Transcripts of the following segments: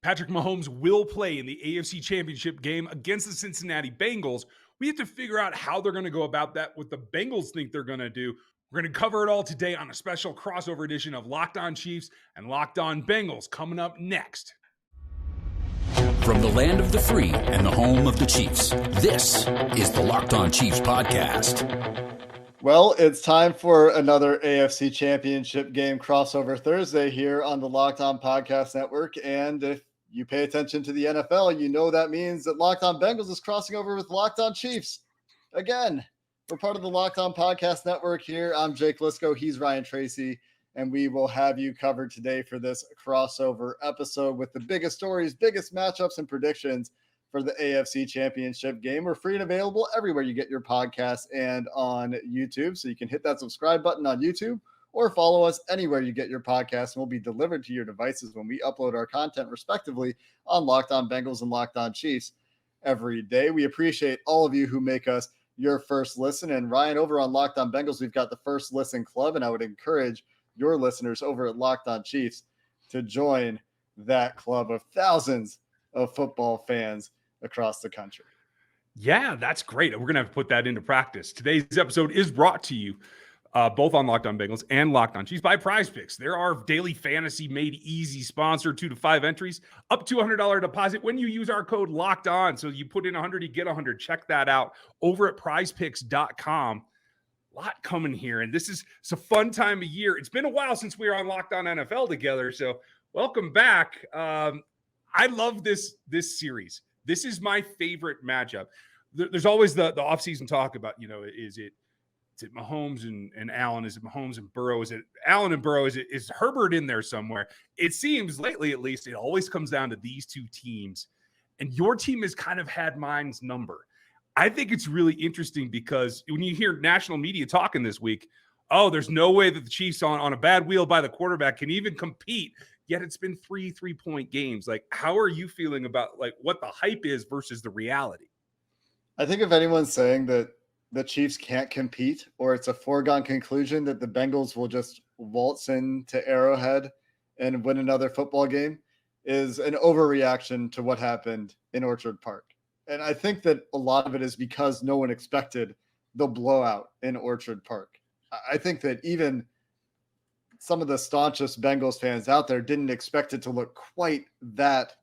Patrick Mahomes will play in the AFC Championship game against the Cincinnati Bengals. We have to figure out how they're going to go about that, what the Bengals think they're going to do. We're going to cover it all today on a special crossover edition of Locked On Chiefs and Locked On Bengals coming up next. From the land of the free and the home of the Chiefs, this is the Locked On Chiefs podcast. Well, it's time for another AFC Championship game crossover Thursday here on the Locked On Podcast Network. And if you pay attention to the NFL, you know that means that Locked On Bengals is crossing over with Locked On Chiefs. Again, we're part of the Locked On Podcast Network here. I'm Jake Lisco. He's Ryan Tracy. And we will have you covered today for this crossover episode with the biggest stories, biggest matchups, and predictions for the AFC Championship game. We're free and available everywhere you get your podcasts and on YouTube. So you can hit that subscribe button on YouTube or follow us anywhere you get your podcasts, and we'll be delivered to your devices when we upload our content respectively on Locked On Bengals and Locked On Chiefs every day. We appreciate all of you who make us your first listen. And Ryan, over on Locked On Bengals, we've got the First Listen Club, and I would encourage your listeners over at Locked On Chiefs to join that club of thousands of football fans across the country. Yeah, that's great. We're going to have to put that into practice. Today's episode is brought to you both on Locked On Bengals and Locked On Chiefs by PrizePicks. They're our daily fantasy made easy sponsor. 2 to 5 entries, up to $100 deposit when you use our code Locked On. So you put in 100, you get 100. Check that out over at PrizePicks.com. Lot coming here, and it's a fun time of year. It's been a while since we were on Locked On NFL together, so welcome back. I love this series. This is my favorite matchup. There's always the offseason talk about, is it Mahomes and Allen? Is it Mahomes and Burrow? Is it Allen and Burrow? Is Herbert in there somewhere? It seems lately, at least, it always comes down to these two teams, and your team has kind of had mine's number. I think it's really interesting because when you hear national media talking this week, there's no way that the Chiefs on a bad wheel by the quarterback can even compete, yet it's been 3 3-point games. Like, how are you feeling about what the hype is versus the reality? I think if anyone's saying that the Chiefs can't compete, or it's a foregone conclusion that the Bengals will just waltz into Arrowhead and win another football game, is an overreaction to what happened in Orchard Park. And I think that a lot of it is because no one expected the blowout in Orchard Park. I think that even some of the staunchest Bengals fans out there didn't expect it to look quite that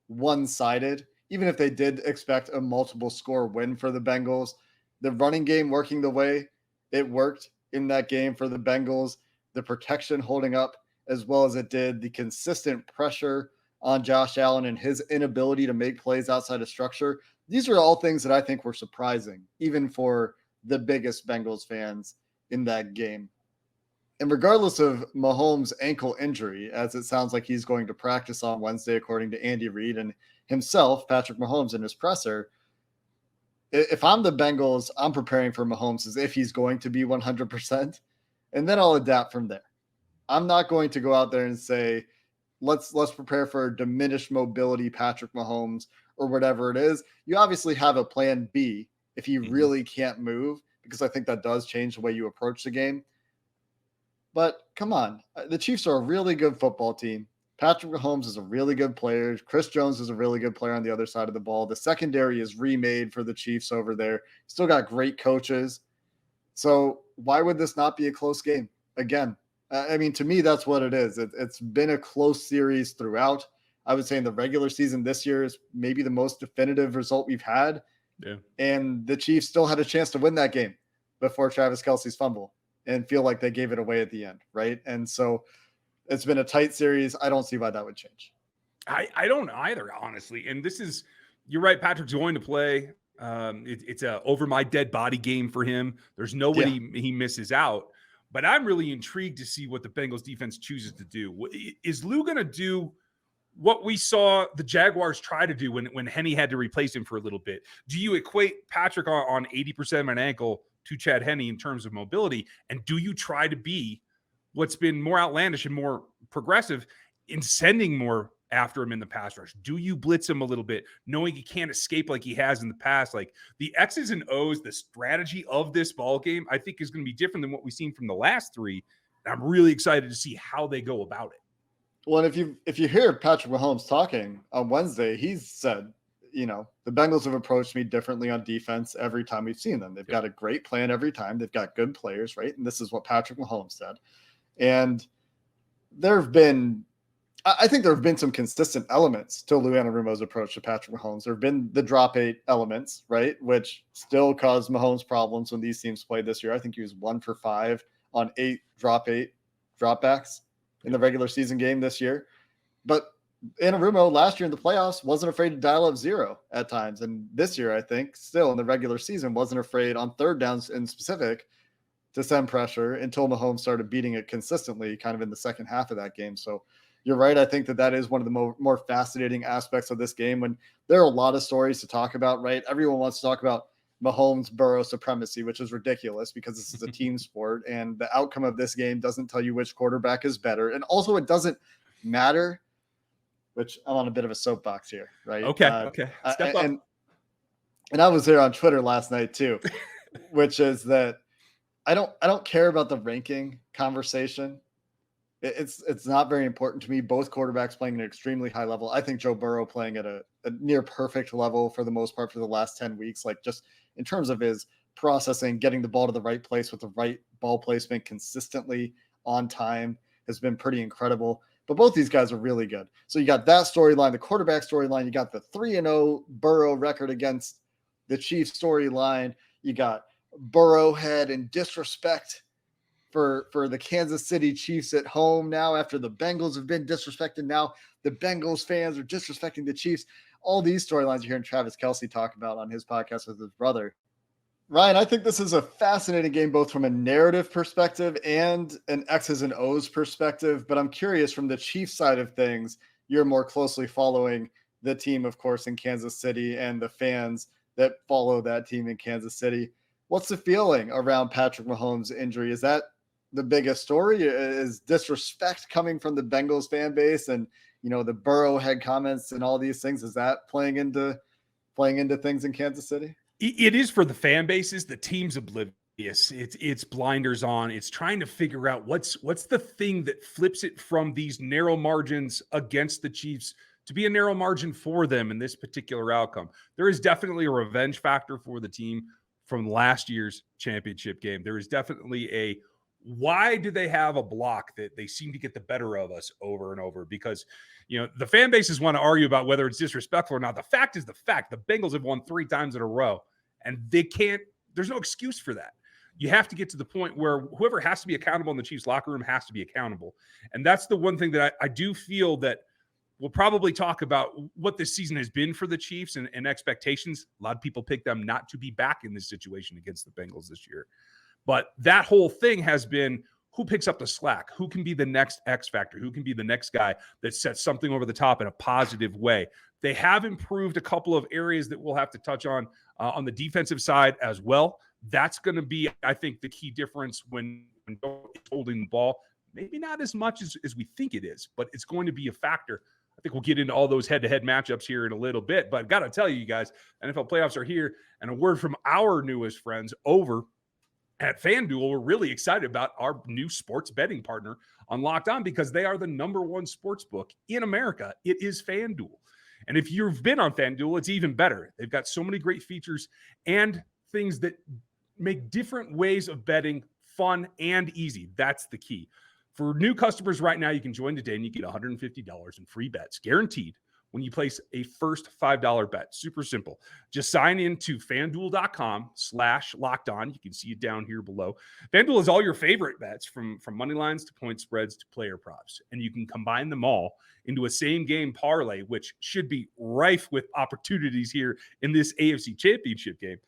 one-sided. Even if they did expect a multiple score win for the Bengals, the running game working the way it worked in that game for the Bengals, the protection holding up as well as it did, the consistent pressure on Josh Allen and his inability to make plays outside of structure. These are all things that I think were surprising, even for the biggest Bengals fans in that game. And regardless of Mahomes' ankle injury, as it sounds like he's going to practice on Wednesday, according to Andy Reid and himself, Patrick Mahomes, in his presser, if I'm the Bengals, I'm preparing for Mahomes as if he's going to be 100%, and then I'll adapt from there. I'm not going to go out there and say, let's prepare for a diminished mobility Patrick Mahomes or whatever it is. You obviously have a plan B if he really can't move, because I think that does change the way you approach the game. But come on, the Chiefs are a really good football team. Patrick Mahomes is a really good player. Chris Jones is a really good player on the other side of the ball. The secondary is remade for the Chiefs over there. Still got great coaches. So why would this not be a close game? Again, I mean, to me, that's what it is. It's been a close series throughout. I would say in the regular season this year is maybe the most definitive result we've had. Yeah. And the Chiefs still had a chance to win that game before Travis Kelce's fumble and feel like they gave it away at the end, right? And so it's been a tight series. I don't see why that would change. I don't either, honestly. And you're right, Patrick's going to play. It's a over my dead body game for him. There's no way he misses out. But I'm really intrigued to see what the Bengals defense chooses to do. Is Lou going to do what we saw the Jaguars try to do when Henne had to replace him for a little bit? Do you equate Patrick on 80% of an ankle to Chad Henne in terms of mobility? And do you try to be what's been more outlandish and more progressive in sending more after him in the pass rush? Do you blitz him a little bit, knowing he can't escape like he has in the past? Like the X's and O's, the strategy of this ball game, I think is going to be different than what we've seen from the last three. I'm really excited to see how they go about it. Well, and if you hear Patrick Mahomes talking on Wednesday, he's said, the Bengals have approached me differently on defense every time we've seen them. They've got a great plan every time. They've got good players, right? And this is what Patrick Mahomes said. And I think there have been some consistent elements to Lou Anarumo's approach to Patrick Mahomes. There have been the drop 8 elements, right, which still caused Mahomes problems when these teams played this year. I think he was 1 for 5 on 8 dropbacks in the regular season game this year. But Anarumo last year in the playoffs wasn't afraid to dial up 0 at times. And this year, I think, still in the regular season, wasn't afraid on third downs in specific to send pressure until Mahomes started beating it consistently kind of in the second half of that game. So you're right. I think that is one of the more fascinating aspects of this game, when there are a lot of stories to talk about, right? Everyone wants to talk about Mahomes Burrow supremacy, which is ridiculous because this is a team sport and the outcome of this game doesn't tell you which quarterback is better. And also it doesn't matter, which I'm on a bit of a soapbox here, right? Okay. Step up. And I was there on Twitter last night too, which is that I don't care about the ranking conversation. It's not very important to me. Both quarterbacks playing at an extremely high level. I think Joe Burrow playing at a near perfect level for the most part for the last 10 weeks, like just in terms of his processing, getting the ball to the right place with the right ball placement consistently on time has been pretty incredible. But both these guys are really good. So you got that storyline, the quarterback storyline. You got the 3-0 Burrow record against the Chiefs storyline. You got Burrow head and disrespect for the Kansas City Chiefs at home now after the Bengals have been disrespected. Now the Bengals fans are disrespecting the Chiefs. All these storylines you're hearing Travis Kelce talk about on his podcast with his brother. Ryan, I think this is a fascinating game, both from a narrative perspective and an X's and O's perspective. But I'm curious, from the Chiefs side of things, you're more closely following the team, of course, in Kansas City and the fans that follow that team in Kansas City. What's the feeling around Patrick Mahomes' injury? Is that the biggest story? Is disrespect coming from the Bengals fan base and, the Burrow head comments and all these things? Is that playing into things in Kansas City? It is for the fan bases. The team's oblivious. It's blinders on. It's trying to figure out what's the thing that flips it from these narrow margins against the Chiefs to be a narrow margin for them in this particular outcome. There is definitely a revenge factor for the team from last year's championship game. There is definitely why do they have a block that they seem to get the better of us over and over? Because, the fan bases want to argue about whether it's disrespectful or not. The fact is the fact. The Bengals have won 3 times in a row, and there's no excuse for that. You have to get to the point where whoever has to be accountable in the Chiefs locker room has to be accountable. And that's the one thing that I do feel that we'll probably talk about what this season has been for the Chiefs and expectations. A lot of people pick them not to be back in this situation against the Bengals this year. But that whole thing has been who picks up the slack, who can be the next X factor, who can be the next guy that sets something over the top in a positive way. They have improved a couple of areas that we'll have to touch on the defensive side as well. That's going to be, I think, the key difference when holding the ball. Maybe not as much as we think it is, but it's going to be a factor. I think we'll get into all those head-to-head matchups here in a little bit. But I've got to tell you guys, NFL playoffs are here. And a word from our newest friends over at FanDuel. We're really excited about our new sports betting partner on Locked On because they are the number one sports book in America. It is FanDuel. And if you've been on FanDuel, it's even better. They've got so many great features and things that make different ways of betting fun and easy. That's the key. For new customers right now, you can join today and you get $150 in free bets guaranteed when you place a first $5 bet. Super simple. Just sign in to FanDuel.com/lockedon. You can see it down here below. FanDuel has all your favorite bets from money lines to point spreads to player props. And you can combine them all into a same game parlay, which should be rife with opportunities here in this AFC Championship game.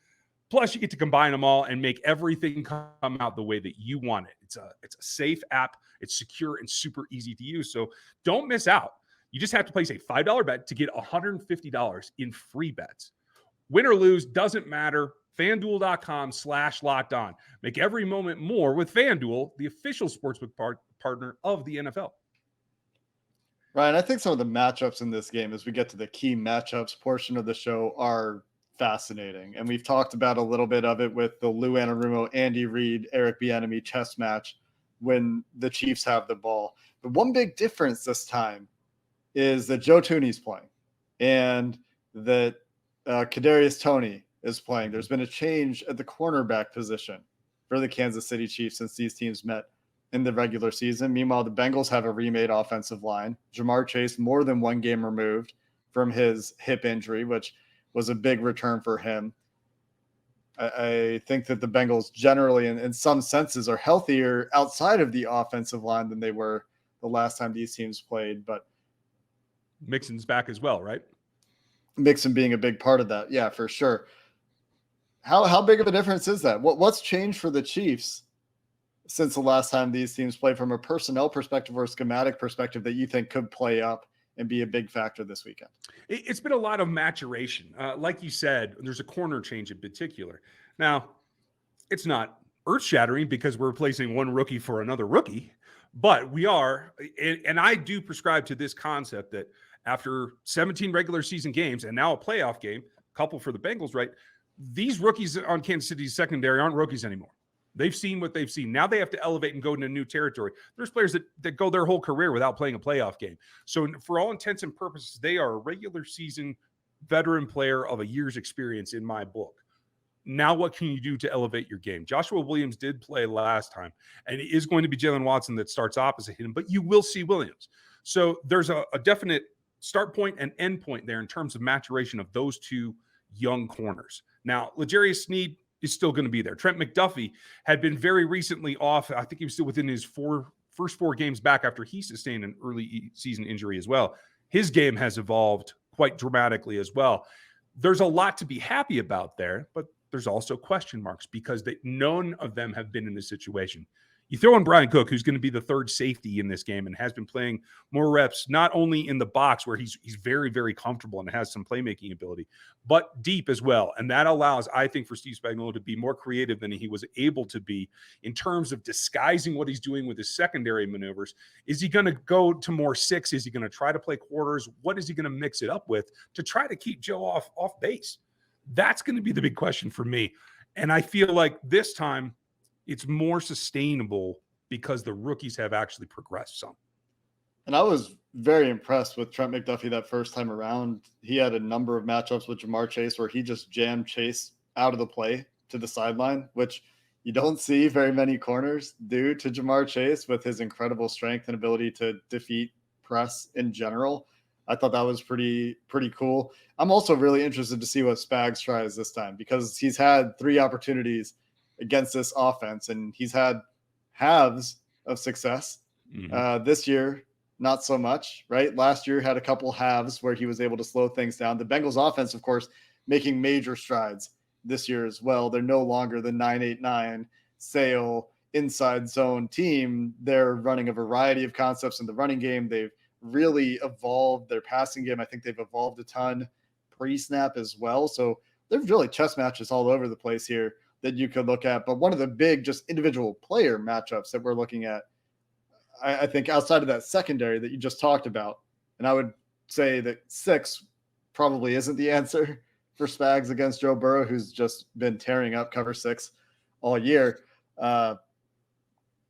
Plus, you get to combine them all and make everything come out the way that you want it. It's a safe app. It's secure and super easy to use. So don't miss out. You just have to place a $5 bet to get $150 in free bets. Win or lose, doesn't matter. FanDuel.com/lockedon. Make every moment more with FanDuel, the official sportsbook partner of the NFL. Ryan, I think some of the matchups in this game, as we get to the key matchups portion of the show, are fascinating. And we've talked about a little bit of it with the Lou Anarumo, Andy Reid, Eric Bieniemy chess match when the Chiefs have the ball. The one big difference this time is that Joe Thuney's playing and that Kadarius Toney is playing. There's been a change at the cornerback position for the Kansas City Chiefs since these teams met in the regular season. Meanwhile, the Bengals have a remade offensive line. Jamar Chase more than one game removed from his hip injury, which was a big return for him. I think that the Bengals generally, in some senses, are healthier outside of the offensive line than they were the last time these teams played. But Mixon's back as well, right? Mixon being a big part of that. Yeah, for sure. How big of a difference is that? What's changed for the Chiefs since the last time these teams played from a personnel perspective or a schematic perspective that you think could play up and be a big factor this weekend? It's been a lot of maturation. Like you said, there's a corner change in particular. Now, it's not earth-shattering because we're replacing one rookie for another rookie, but we are, and I do prescribe to this concept that after 17 regular season games and now a playoff game, a couple for the Bengals, right? These rookies on Kansas City's secondary aren't rookies anymore. They've seen what they've seen. Now they have to elevate and go into new territory. There's players that go their whole career without playing a playoff game. So for all intents and purposes, they are a regular season veteran player of a year's experience in my book. Now what can you do to elevate your game? Joshua Williams did play last time, and it is going to be Jalen Watson that starts opposite him, but you will see Williams. So there's a definite start point and end point there in terms of maturation of those two young corners. Now, L'Jarius Sneed is still going to be there. Trent McDuffie had been very recently off. I think he was still within his first four games back after he sustained an early season injury as well. His game has evolved quite dramatically as well. There's a lot to be happy about there, but there's also question marks because none of them have been in this situation. You throw in Brian Cook, who's going to be the third safety in this game and has been playing more reps, not only in the box where he's very, very comfortable and has some playmaking ability, but deep as well. And that allows, I think, for Steve Spagnuolo to be more creative than he was able to be in terms of disguising what he's doing with his secondary maneuvers. Is he going to go to more six? Is he going to try to play quarters? What is he going to mix it up with to try to keep Joe off base? That's going to be the big question for me. And I feel like this time, it's more sustainable because the rookies have actually progressed some. And I was very impressed with Trent McDuffie that first time around. He had a number of matchups with Jamar Chase where he just jammed Chase out of the play to the sideline, which you don't see very many corners do to Jamar Chase with his incredible strength and ability to defeat press in general. I thought that was pretty cool. I'm also really interested to see what Spags tries this time because he's had 3 opportunities against this offense, and he's had halves of success. This year, not so much, right? Last year had a couple halves where he was able to slow things down. The Bengals offense, of course, making major strides this year as well. They're no longer the 9-8-9 sail inside zone team. They're running a variety of concepts in the running game. They've really evolved their passing game. I think they've evolved a ton pre-snap as well. So there's really chess matches all over the place here that you could look at. But one of the big just individual player matchups that we're looking at, I think outside of that secondary that you just talked about, and I would say that 6 probably isn't the answer for Spags against Joe Burrow, who's just been tearing up cover 6 all year,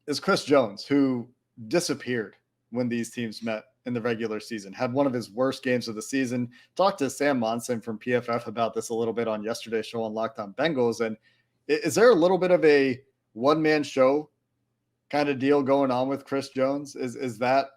is Chris Jones, who disappeared when these teams met in the regular season, had one of his worst games of the season. Talked to Sam Monson from PFF about this a little bit on yesterday's show on Locked On Bengals, and is there a little bit of a one-man show kind of deal going on with Chris Jones? Is that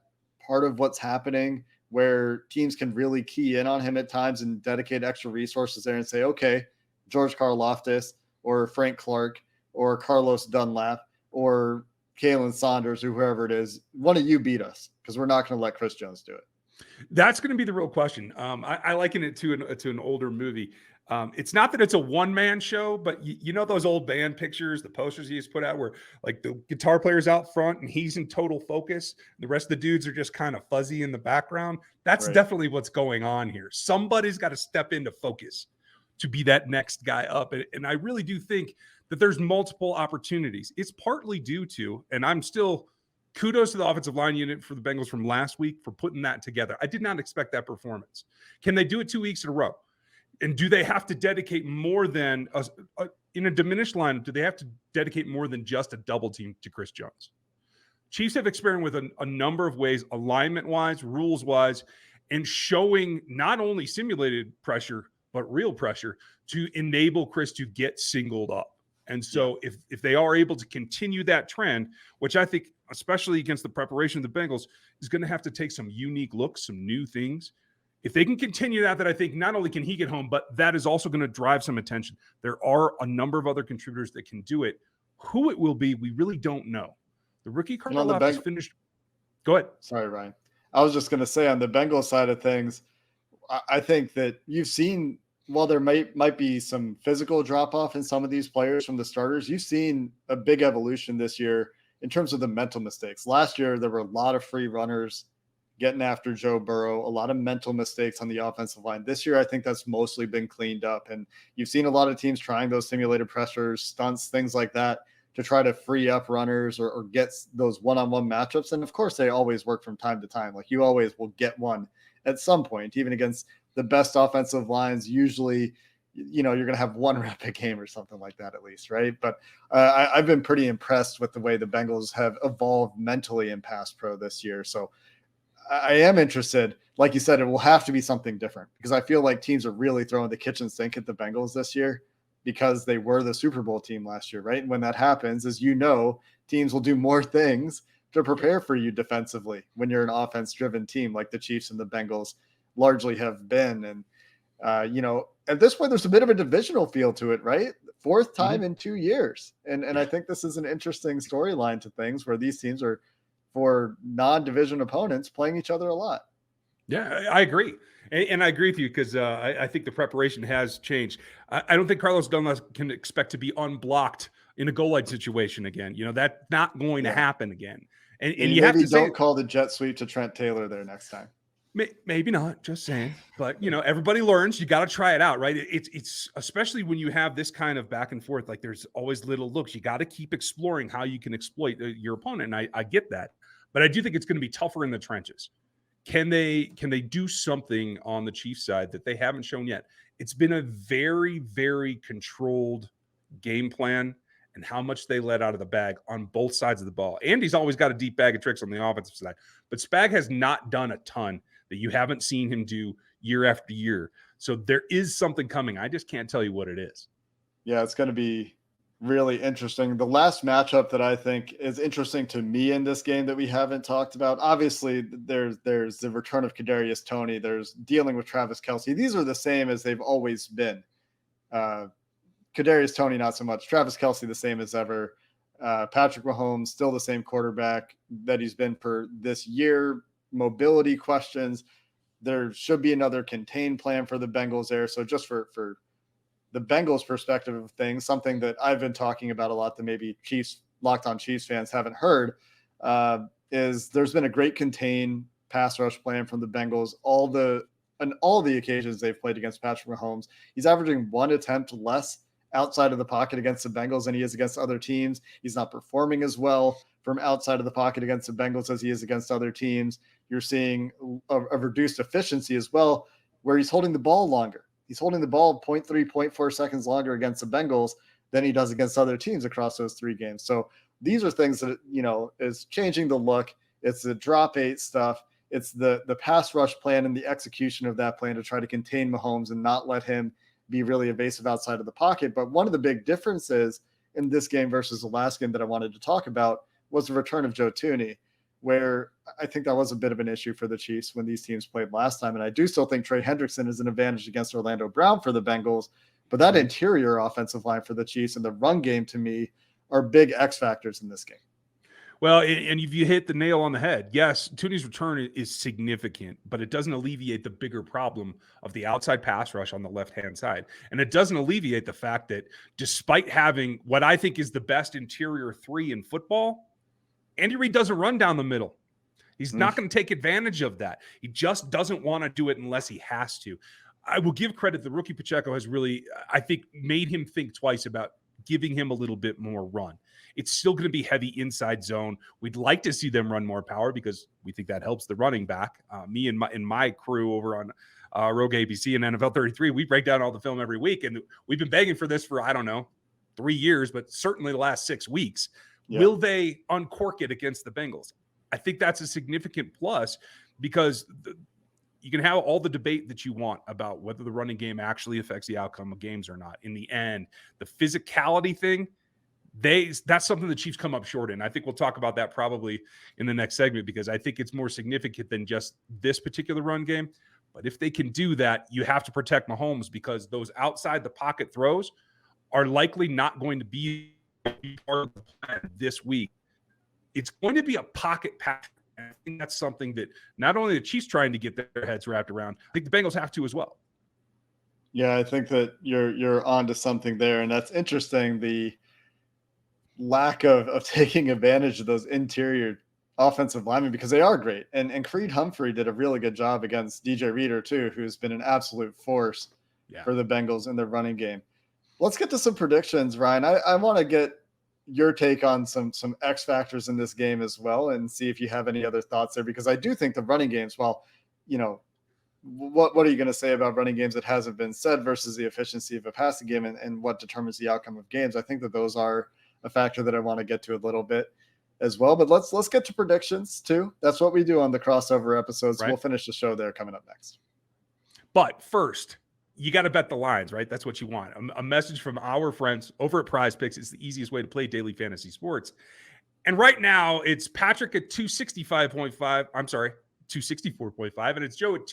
part of what's happening where teams can really key in on him at times and dedicate extra resources there and say, okay, George Karlaftis or Frank Clark or Carlos Dunlap or Kalen Saunders or whoever it is, one of you beat us because we're not going to let Chris Jones do it? That's going to be the real question. I liken it to an older movie. It's not that it's a one-man show, but you know those old band pictures, the posters he has put out where like the guitar player's out front and he's in total focus. The rest of the dudes are just kind of fuzzy in the background. That's definitely what's going on here. Somebody's got to step into focus to be that next guy up. And I really do think that there's multiple opportunities. It's partly due to, and I'm still kudos to the offensive line unit for the Bengals from last week for putting that together. I did not expect that performance. Can they do it 2 weeks in a row? And do they have to dedicate more than in a diminished line? Do they have to dedicate more than just a double team to Chris Jones? Chiefs have experimented with a number of ways, alignment-wise, rules-wise, and showing not only simulated pressure, but real pressure to enable Chris to get singled up. And so if they are able to continue that trend, which I think, especially against the preparation of the Bengals, is going to have to take some unique looks, some new things. If they can continue that I think not only can he get home, but that is also going to drive some attention. There are a number of other contributors that can do it. Who it will be, we really don't know. The rookie Carl is finished. Go ahead. Sorry, Ryan. I was just going to say on the Bengals side of things, I think that you've seen, while there might be some physical drop-off in some of these players from the starters, you've seen a big evolution this year in terms of the mental mistakes. Last year, there were a lot of free runners getting after Joe Burrow, a lot of mental mistakes on the offensive line. This year, I think that's mostly been cleaned up. And you've seen a lot of teams trying those simulated pressures, stunts, things like that to try to free up runners or get those one-on-one matchups. And of course, they always work from time to time. Like, you always will get one at some point, even against the best offensive lines. Usually, you're going to have one rep a game or something like that at least, right? But I've been pretty impressed with the way the Bengals have evolved mentally in pass pro this year. So I am interested. Like you said, it will have to be something different, because I feel like teams are really throwing the kitchen sink at the Bengals this year because they were the Super Bowl team last year, right? And when that happens, as you know, teams will do more things to prepare for you defensively when you're an offense-driven team like the Chiefs and the Bengals largely have been. And, at this point, there's a bit of a divisional feel to it, right? Fourth time in 2 years. And I think this is an interesting storyline to things where these teams are, for non-division opponents, playing each other a lot. Yeah, I agree. And I agree with you, because I think the preparation has changed. I don't think Carlos Dunlap can expect to be unblocked in a goal line situation again. That's not going to happen again. And you have to don't call the jet sweep to Trent Taylor there next time. Maybe not, just saying. But, everybody learns. You got to try it out, right? It's especially when you have this kind of back and forth, like there's always little looks. You got to keep exploring how you can exploit your opponent. And I get that. But I do think it's going to be tougher in the trenches. Can they do something on the Chiefs side that they haven't shown yet? It's been a very, very controlled game plan, and how much they let out of the bag on both sides of the ball. Andy's always got a deep bag of tricks on the offensive side, but Spag has not done a ton that you haven't seen him do year after year. So there is something coming. I just can't tell you what it is. Yeah, it's going to be really interesting. The last matchup that I think is interesting to me in this game that we haven't talked about, obviously there's the return of Kadarius Toney. There's dealing with Travis Kelce. These are the same as they've always been. Kadarius Toney, not so much. Travis Kelce, the same as ever. Patrick Mahomes, still the same quarterback that he's been for this year. Mobility questions. There should be another contained plan for the Bengals there. So just for the Bengals perspective of things, something that I've been talking about a lot that maybe Locked On Chiefs fans haven't heard, is there's been a great contained pass rush plan from the Bengals. On all the occasions they've played against Patrick Mahomes, he's averaging one attempt less outside of the pocket against the Bengals than he is against other teams. He's not performing as well from outside of the pocket against the Bengals as he is against other teams. You're seeing a reduced efficiency as well, where he's holding the ball longer. He's holding the ball 0.3, 0.4 seconds longer against the Bengals than he does against other teams across those 3 games. So these are things that, is changing the look. It's the drop 8 stuff. It's the pass rush plan and the execution of that plan to try to contain Mahomes and not let him be really evasive outside of the pocket. But one of the big differences in this game versus the last game that I wanted to talk about was the return of Joe Thuney, where I think that was a bit of an issue for the Chiefs when these teams played last time. And I do still think Trey Hendrickson is an advantage against Orlando Brown for the Bengals, but that interior offensive line for the Chiefs and the run game, to me, are big X factors in this game. Well, and if you hit the nail on the head, yes, Thuney's return is significant, but it doesn't alleviate the bigger problem of the outside pass rush on the left-hand side. And it doesn't alleviate the fact that despite having what I think is the best interior 3 in football, Andy Reid doesn't run down the middle. He's not going to take advantage of that. He just doesn't want to do it unless he has to. I will give credit. The rookie Pacheco has really, I think, made him think twice about giving him a little bit more run. It's still going to be heavy inside zone. We'd like to see them run more power because we think that helps the running back. Me and my crew over on Rogue ABC and NFL 33, we break down all the film every week, and we've been begging for this for, 3 years, but certainly the last 6 weeks. Yeah. Will they uncork it against the Bengals? I think that's a significant plus because you can have all the debate that you want about whether the running game actually affects the outcome of games or not. In the end, the physicality thing, that's something the Chiefs come up short in. I think we'll talk about that probably in the next segment because I think it's more significant than just this particular run game. But if they can do that, you have to protect Mahomes because those outside the pocket throws are likely not going to be part of the plan this week. It's going to be a pocket pass. I think that's something that not only the Chiefs trying to get their heads wrapped around, I think the Bengals have to as well. Yeah, I think that you're onto something there, and that's interesting. The lack of taking advantage of those interior offensive linemen because they are great, and Creed Humphrey did a really good job against DJ Reader too, who's been an absolute force for the Bengals in their running game. Let's get to some predictions, Ryan. I want to get your take on some X factors in this game as well and see if you have any other thoughts there, because I do think the running games, well, what are you going to say about running games that hasn't been said versus the efficiency of a passing game and what determines the outcome of games? I think that those are a factor that I want to get to a little bit as well, but let's get to predictions too. That's what we do on the crossover episodes. Right. We'll finish the show there coming up next. But first, you got to bet the lines, right? That's what you want. A message from our friends over at PrizePicks is the easiest way to play daily fantasy sports. And right now it's Patrick at 265.5. I'm sorry, 264.5. And it's Joe at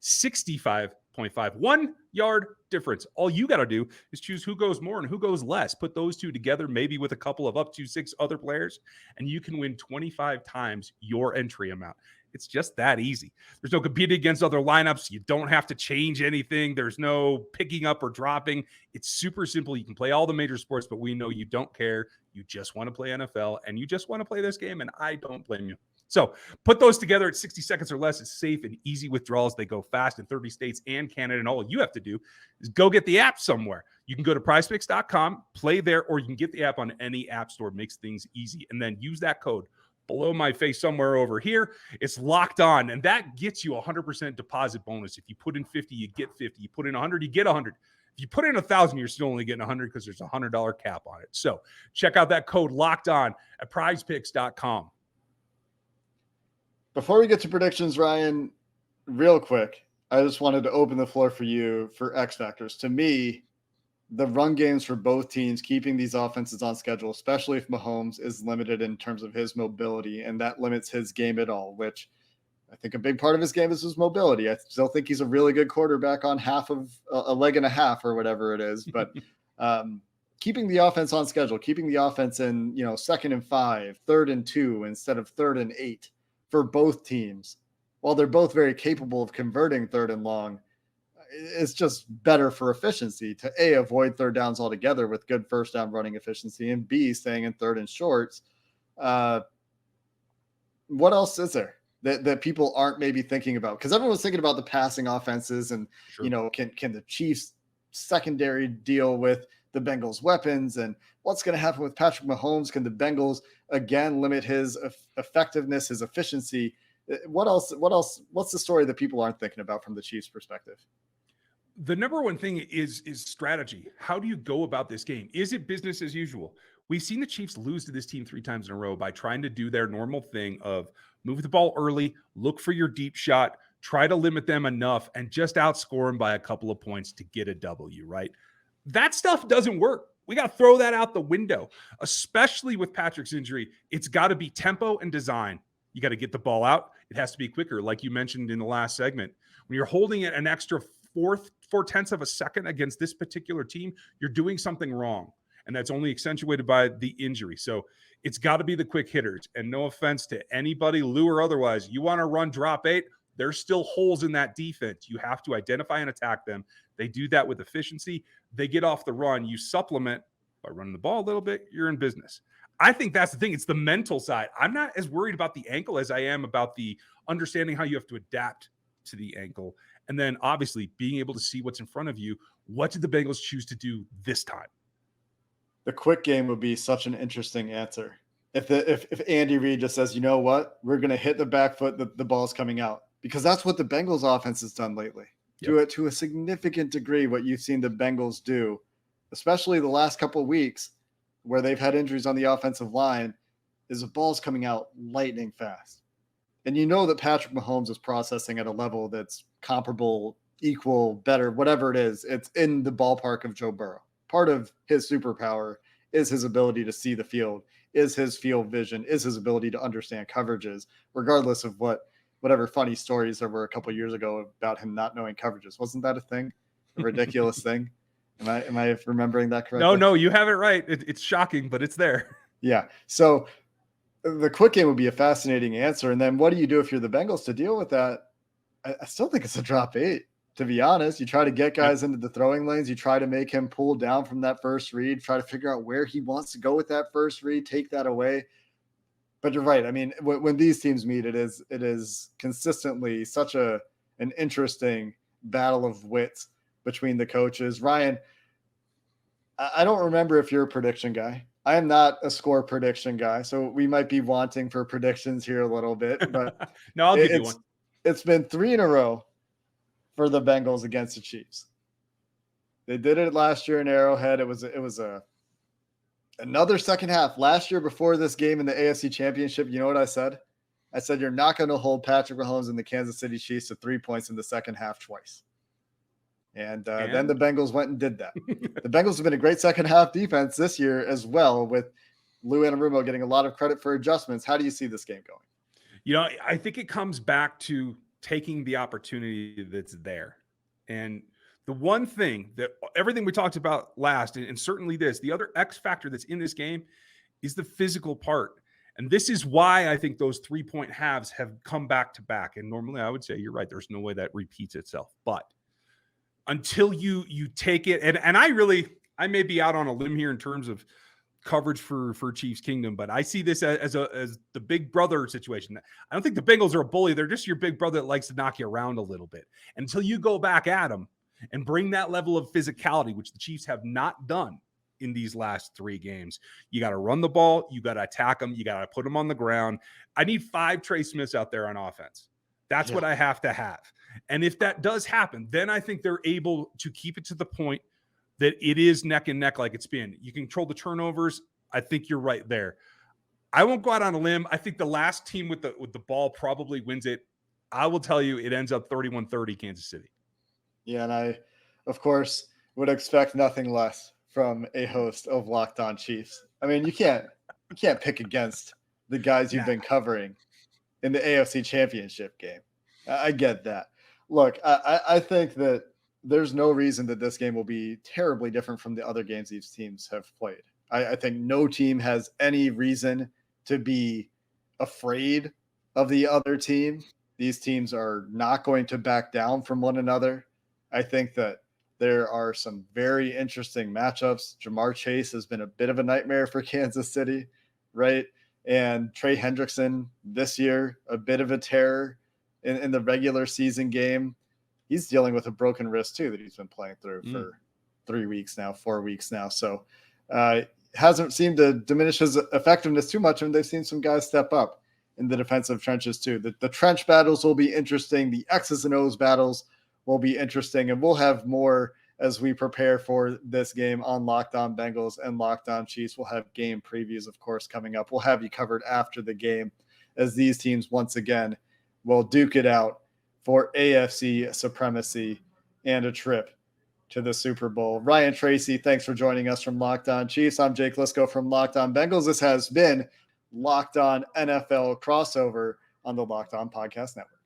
265.5. 1 yard difference. All you got to do is choose who goes more and who goes less. Put those two together, maybe with a couple of up to 6 other players, and you can win 25 times your entry amount. It's just that easy. There's no competing against other lineups. You don't have to change anything. There's no picking up or dropping. It's super simple. You can play all the major sports, but we know you don't care. You just want to play NFL, and you just want to play this game, and I don't blame you. So put those together at 60 seconds or less. It's safe and easy withdrawals. They go fast in 30 states and Canada, and all you have to do is go get the app somewhere. You can go to prizepicks.com, play there, or you can get the app on any app store. It makes things easy. And then use that code below my face somewhere over here. It's locked on, and that gets you a 100% deposit bonus. If you put in 50, you get 50. You put in 100, you get 100. If you put in 1,000, you're still only getting 100 because there's a $100 cap on it. So check out that code locked on at prizepicks.com. Before we get to predictions, Ryan, real quick, I just wanted to open the floor for you for X factors. To me, the run games for both teams, keeping these offenses on schedule, especially if Mahomes is limited in terms of his mobility, and that limits his game at all, which I think a big part of his game is his mobility. I still think he's a really good quarterback on half of a leg and a half or whatever it is, but keeping the offense on schedule, keeping the offense in, 2nd and 5, 3rd and 2 instead of 3rd and 8 for both teams, while they're both very capable of converting 3rd and long, it's just better for efficiency to A, avoid 3rd downs altogether with good 1st down running efficiency, and B, staying in 3rd and shorts. What else is there that people aren't maybe thinking about? Because everyone's thinking about the passing offenses and, Sure. Can the Chiefs secondary deal with the Bengals weapons, and what's going to happen with Patrick Mahomes? Can the Bengals again limit his effectiveness, his efficiency? What else? What's the story that people aren't thinking about from the Chiefs' perspective? The number one thing is strategy. How do you go about this game? Is it business as usual? We've seen the Chiefs lose to this team 3 times in a row by trying to do their normal thing of move the ball early, look for your deep shot, try to limit them enough, and just outscore them by a couple of points to get a W, right? That stuff doesn't work. We got to throw that out the window, especially with Patrick's injury. It's got to be tempo and design. You got to get the ball out. It has to be quicker, like you mentioned in the last segment. When you're holding it an extra 4/10 of a second against this particular team, you're doing something wrong. And that's only accentuated by the injury. So it's got to be the quick hitters. And no offense to anybody, Lou or otherwise, you want to run drop 8, there's still holes in that defense. You have to identify and attack them. They do that with efficiency. They get off the run. You supplement by running the ball a little bit, you're in business. I think that's the thing. It's the mental side. I'm not as worried about the ankle as I am about the understanding how you have to adapt to the ankle. And then obviously being able to see what's in front of you. What did the Bengals choose to do this time? The quick game would be such an interesting answer. If Andy Reid just says, you know what, we're going to hit the back foot, the ball's coming out, because that's what the Bengals offense has done lately. Yep. To a significant degree, what you've seen the Bengals do, especially the last couple of weeks where they've had injuries on the offensive line, is the ball's coming out lightning fast. And you know that Patrick Mahomes is processing at a level that's comparable, equal, better, whatever it is. It's in the ballpark of Joe Burrow. Part of his superpower is his ability to see the field, is his field vision, is his ability to understand coverages, regardless of whatever funny stories there were a couple of years ago about him not knowing coverages. Wasn't that a thing? A ridiculous thing? Am I remembering that correctly? No, you have it right. It's shocking, but it's there. Yeah. So the quick game would be a fascinating answer. And then what do you do if you're the Bengals to deal with that? I still think it's a drop 8, to be honest. You try to get guys into the throwing lanes. You try to make him pull down from that first read, try to figure out where he wants to go with that first read, take that away. But you're right. I mean, when these teams meet, it is consistently such an interesting battle of wits between the coaches. Ryan, I don't remember if you're a prediction guy. I am not a score prediction guy, so we might be wanting for predictions here a little bit. But no, I'll give you one. It's been 3 in a row for the Bengals against the Chiefs. They did it last year in Arrowhead. It was another second half last year before this game in the AFC Championship. You know what I said? I said, you're not going to hold Patrick Mahomes and the Kansas City Chiefs to 3 points in the second half twice. And then the Bengals went and did that. The Bengals have been a great second half defense this year as well, with Lou Anarumo getting a lot of credit for adjustments. How do you see this game going? You know, I think it comes back to taking the opportunity that's there. And the one thing that everything we talked about last, and certainly the other X factor that's in this game is the physical part. And this is why I think those 3-point halves have come back to back. And normally I would say you're right. There's no way that repeats itself. But until you take it, and I may be out on a limb here in terms of coverage for Chiefs Kingdom, but I see this as the big brother situation. I don't think the Bengals are a bully. They're just your big brother that likes to knock you around a little bit. Until you go back at them and bring that level of physicality, which the Chiefs have not done in these last 3 games, you got to run the ball, you got to attack them, you got to put them on the ground. I need 5 Trey Smiths out there on offense. That's what I have to have. And if that does happen, then I think they're able to keep it to the point that it is neck and neck like it's been. You can control the turnovers. I think you're right there. I won't go out on a limb. I think the last team with the ball probably wins it. I will tell you it ends up 31-30 Kansas City. Yeah, and I, of course, would expect nothing less from a host of Locked On Chiefs. I mean, you can't pick against the guys you've been covering in the AFC Championship game. I get that. Look, I think that there's no reason that this game will be terribly different from the other games these teams have played. I think no team has any reason to be afraid of the other team. These teams are not going to back down from one another. I think that there are some very interesting matchups. Jamar Chase has been a bit of a nightmare for Kansas City, right? And Trey Hendrickson this year, a bit of a terror in the regular season game. He's dealing with a broken wrist too that he's been playing through for 4 weeks now. So hasn't seemed to diminish his effectiveness too much. And they've seen some guys step up in the defensive trenches too. The trench battles will be interesting. The X's and O's battles will be interesting. And we'll have more as we prepare for this game on Locked On Bengals and Locked On Chiefs. We'll have game previews, of course, coming up. We'll have you covered after the game as these teams once again will duke it out for AFC supremacy and a trip to the Super Bowl. Ryan Tracy, thanks for joining us from Locked On Chiefs. I'm Jake Lisco from Locked On Bengals. This has been Locked On NFL Crossover on the Locked On Podcast Network.